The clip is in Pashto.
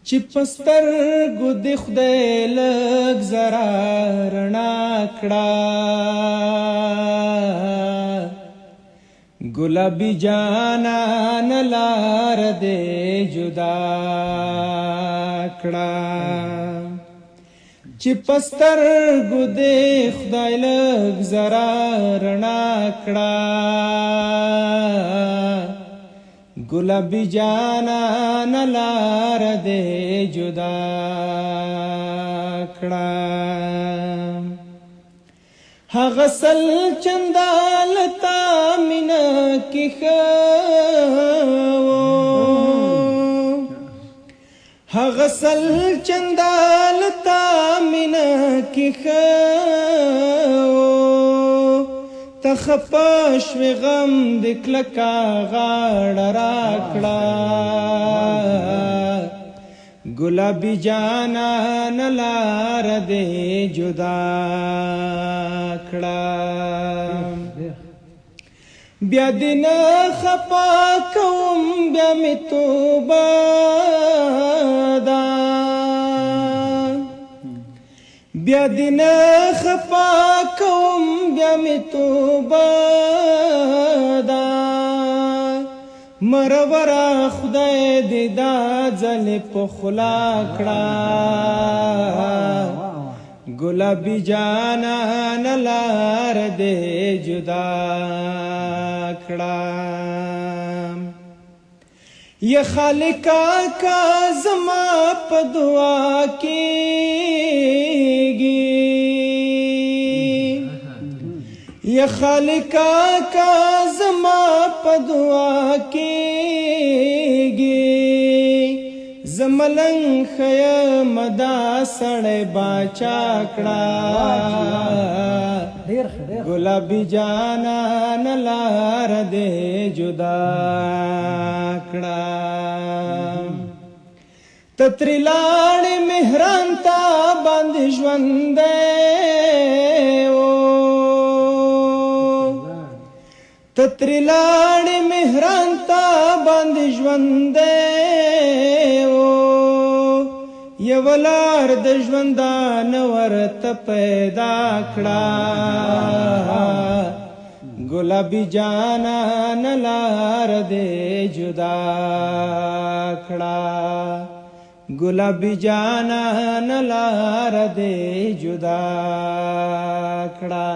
چې پسترګو د خدای لږ زرا رڼا کړه ګلابي جانان لار دې جدا کړه چې پسترګو د خدای لږ زرا رڼا کړه گلابی جانان لار دے جدا کڑا غسل چندالتا منا کی خو غسل چندالتا منا کی خو تخپش و غم دکلکا غاڑ راکڑا گلابی جانان لار دے جدا کڑا بیا دن خپا کوم بیا می توبه دا بیا دن خپا کوم بیا می توبه دا مرورا خدای دې دا ځل په خلا کړه ګلابي جانان لار دې جدا کړه یا خالقا کا زما په دعا کېږي یا خالقا کا زما په دعا کېږي زملنګ خیم دا سړی باچا کړه ګلابي جانان لار دې جدا کړه تتری لاړې مهران تا باندې ژوند تتری لاړې مهران تا باندې ژوند یو لار د ژوندان ورته پیدا کړه ګلابي جانان لار دې جدا کړه ګلابي جانان لار دې جدا کړه